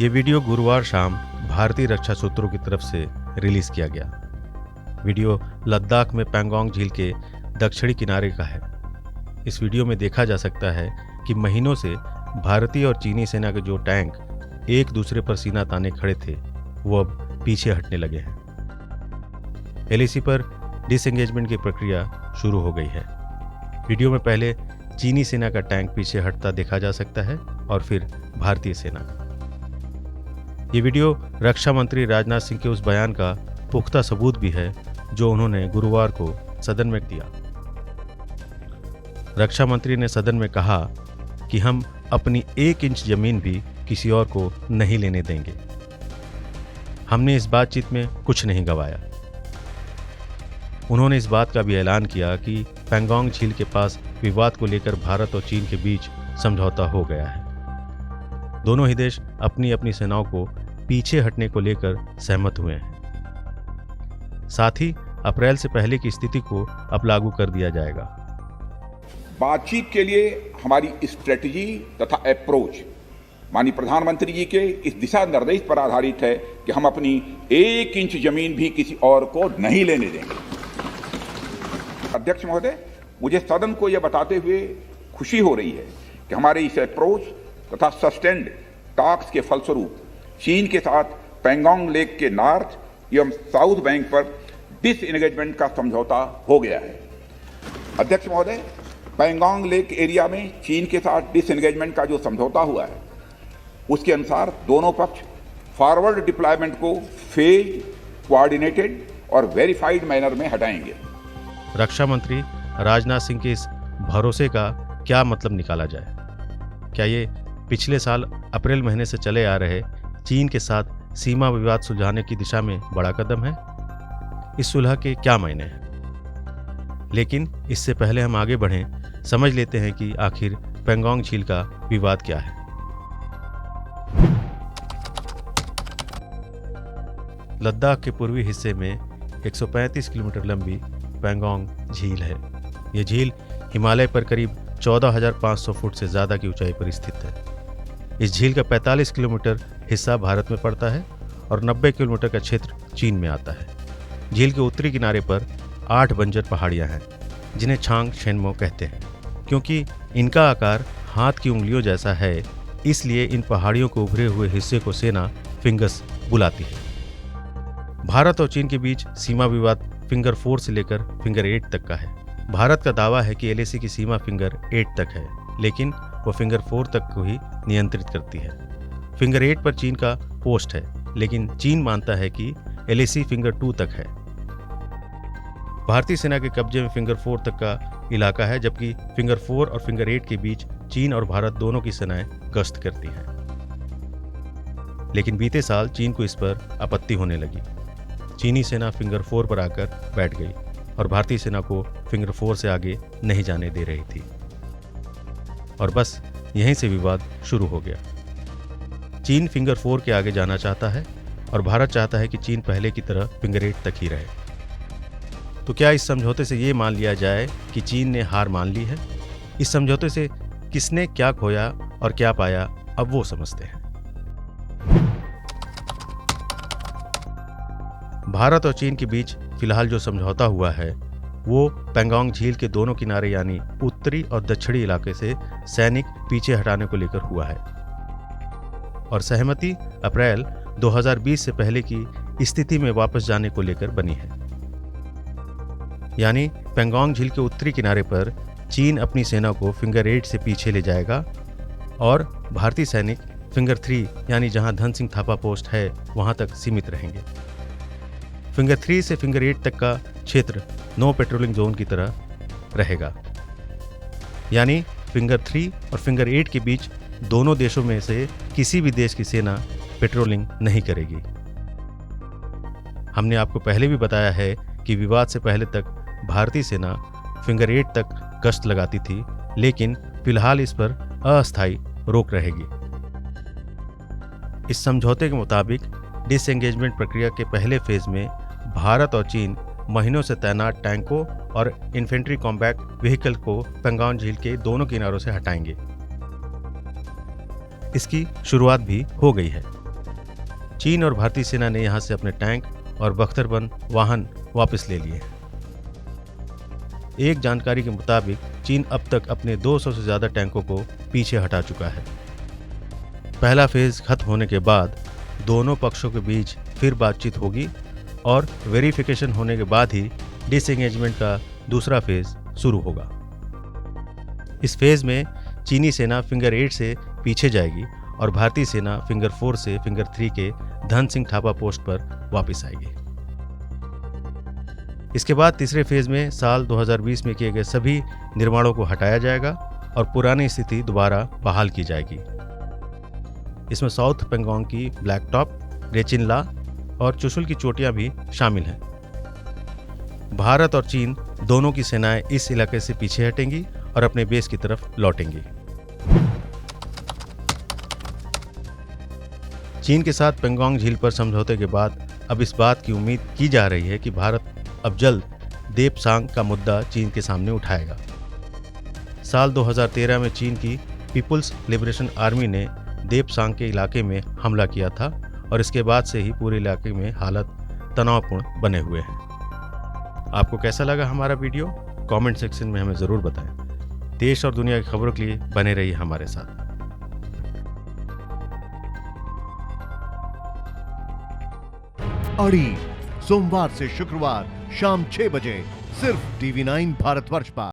ये वीडियो गुरुवार शाम भारतीय रक्षा सूत्रों की तरफ से रिलीज किया गया। वीडियो लद्दाख में पैंगोंग झील के दक्षिणी किनारे का है। इस वीडियो में देखा जा सकता है कि महीनों से भारतीय और चीनी सेना के जो टैंक एक दूसरे पर सीना ताने खड़े थे वो अब पीछे हटने लगे हैं। एलएसी पर डिसएंगेजमेंट की प्रक्रिया शुरू हो गई है। वीडियो में पहले चीनी सेना का टैंक पीछे हटता देखा जा सकता है और फिर भारतीय सेना। ये वीडियो रक्षा मंत्री राजनाथ सिंह के उस बयान का पुख्ता सबूत भी है जो उन्होंने गुरुवार को सदन में दिया। रक्षा मंत्री ने सदन में कहा कि हम अपनी 1 इंच जमीन भी किसी और को नहीं लेने देंगे। हमने इस बातचीत में कुछ नहीं गंवाया। उन्होंने इस बात का भी ऐलान किया कि पैंगोंग झील के पास विवाद को लेकर भारत और चीन के बीच समझौता हो गया है। दोनों ही देश अपनी अपनी सेनाओं को पीछे हटने को लेकर सहमत हुए हैं। साथ ही अप्रैल से पहले की स्थिति को अब लागू कर दिया जाएगा। बातचीत के लिए हमारी स्ट्रेटजी तथा अप्रोच माननीय प्रधानमंत्री जी के इस दिशा निर्देश पर आधारित है कि हम अपनी 1 इंच जमीन भी किसी और को नहीं लेने देंगे। अध्यक्ष महोदय, मुझे सदन को यह बताते हुए खुशी हो रही है कि हमारे इस अप्रोच तथा सस्टेन्ड टॉक्स के फलस्वरूप चीन के साथ पैंगोंग लेक के नॉर्थ एवं साउथ बैंक पर डिसएंगेजमेंट का समझौता हो गया है। अध्यक्ष महोदय, पैंगोंग लेक एरिया में चीन के साथ डिसएंगेजमेंट का जो समझौता हुआ है उसके अनुसार दोनों पक्ष फॉरवर्ड डिप्लॉयमेंट को फेज, कोऑर्डिनेटेड और वेरीफाइड मैनर में हटाएंगे। रक्षा मंत्री राजनाथ सिंह के इस भरोसे का क्या मतलब निकाला जाए? क्या ये पिछले साल अप्रैल महीने से चले आ रहे चीन के साथ सीमा विवाद सुलझाने की दिशा में बड़ा कदम है? इस सुलह के क्या मायने हैं? लेकिन इससे पहले हम आगे बढ़ें, समझ लेते हैं कि आखिर पैंगोंग झील का विवाद क्या है। लद्दाख के पूर्वी हिस्से में 135 किलोमीटर लंबी पैंगोंग झील है। यह झील हिमालय पर करीब 14,500 फुट से ज़्यादा की ऊंचाई पर स्थित है। इस झील का 45 किलोमीटर हिस्सा भारत में पड़ता है और 90 किलोमीटर का क्षेत्र चीन में आता है। झील के उत्तरी किनारे पर 8 बंजर पहाड़ियाँ हैं जिन्हें छांग शेनमो कहते हैं। क्योंकि इनका आकार हाथ की उंगलियों जैसा है, इसलिए इन पहाड़ियों के उभरे हुए हिस्से को सेना फिंगर्स बुलाती है। भारत और चीन के बीच सीमा विवाद फिंगर 4 से लेकर फिंगर 8 तक का है। भारत का दावा है कि एलएसी की सीमा फिंगर 8 तक है, लेकिन वह फिंगर 4 तक को ही नियंत्रित करती है। फिंगर 8 पर चीन का पोस्ट है, लेकिन चीन मानता है कि एलएसी फिंगर 2 तक है। भारतीय सेना के कब्जे में फिंगर 4 तक का इलाका है, जबकि फिंगर 4 और फिंगर 8 के बीच चीन और भारत दोनों की सेनाएं गश्त करती हैं। लेकिन बीते साल चीन को इस पर आपत्ति होने लगी। चीनी सेना फिंगर 4 पर आकर बैठ गई और भारतीय सेना को फिंगर 4 से आगे नहीं जाने दे रही थी। और बस यहीं से विवाद शुरू हो गया। चीन फिंगर 4 के आगे जाना चाहता है और भारत चाहता है कि चीन पहले की तरह फिंगर 8 तक ही रहे। तो क्या इस समझौते से ये मान लिया जाए कि चीन ने हार मान ली है? इस समझौते से किसने क्या खोया और क्या पाया, अब वो समझते हैं। भारत और चीन के बीच फिलहाल जो समझौता हुआ है वो पैंगोंग झील के दोनों किनारे यानी उत्तरी और दक्षिणी इलाके से सैनिक पीछे हटाने को लेकर हुआ है। और सहमति अप्रैल 2020 से पहले की स्थिति में वापस जाने को लेकर बनी है। यानी पैंगोंग झील के उत्तरी किनारे पर चीन अपनी सेना को फिंगर 8 से पीछे ले जाएगा और भारतीय सैनिक फिंगर 3 यानी जहां धन सिंह थापा पोस्ट है वहां तक सीमित रहेंगे। फिंगर 3 से फिंगर 8 तक का क्षेत्र नो पेट्रोलिंग जोन की तरह रहेगा। यानी फिंगर 3 और फिंगर 8 के बीच दोनों देशों में से किसी भी देश की सेना पेट्रोलिंग नहीं करेगी। हमने आपको पहले भी बताया है कि विवाद से पहले तक भारतीय सेना फिंगर 8 तक गश्त लगाती थी, लेकिन फिलहाल इस पर अस्थायी रोक रहेगी। इस समझौते के मुताबिक डिसएंगेजमेंट प्रक्रिया के पहले फेज में भारत और चीन महीनों से तैनात टैंकों और इन्फेंट्री कॉम्बैट व्हीकल को पैंगोंग झील के दोनों किनारों से हटाएंगे। इसकी शुरुआत भी हो गई है। चीन और भारतीय सेना ने यहां से अपने टैंक और बख्तरबंद वाहन वापस ले लिए। एक जानकारी के मुताबिक चीन अब तक अपने 200 से ज़्यादा टैंकों को पीछे हटा चुका है। पहला फेज खत्म होने के बाद दोनों पक्षों के बीच फिर बातचीत होगी और वेरिफिकेशन होने के बाद ही डिसएंगेजमेंट का दूसरा फेज शुरू होगा। इस फेज में चीनी सेना फिंगर 8 से पीछे जाएगी और भारतीय सेना फिंगर 4 से फिंगर 3 के धन सिंह थापा पोस्ट पर वापस आएगी। इसके बाद तीसरे फेज में साल 2020 में किए गए सभी निर्माणों को हटाया जाएगा और पुरानी स्थिति दोबारा बहाल की जाएगी। इसमें साउथ पेंगोंग की ब्लैक टॉप, रेचिनला और चुशुल की चोटियां भी शामिल हैं। भारत और चीन दोनों की सेनाएं इस इलाके से पीछे हटेंगी और अपने बेस की तरफ लौटेंगी। चीन के साथ पेंगोंग झील पर समझौते के बाद अब इस बात की उम्मीद की जा रही है कि भारत अब जल्द देपसांग का मुद्दा चीन के सामने उठाएगा। साल 2013 में चीन की पीपुल्स लिबरेशन आर्मी ने देपसांग के इलाके में हमला किया था और इसके बाद से ही पूरे इलाके में हालत तनावपूर्ण बने हुए हैं। आपको कैसा लगा हमारा वीडियो? कमेंट सेक्शन में हमें ज़रूर बताएं। देश और दुनिया की खबरों के लिए बने रहिए हमारे साथ। अड़ी सोमवार से शुक्रवार शाम 6 बजे सिर्फ TV9 भारतवर्ष पर।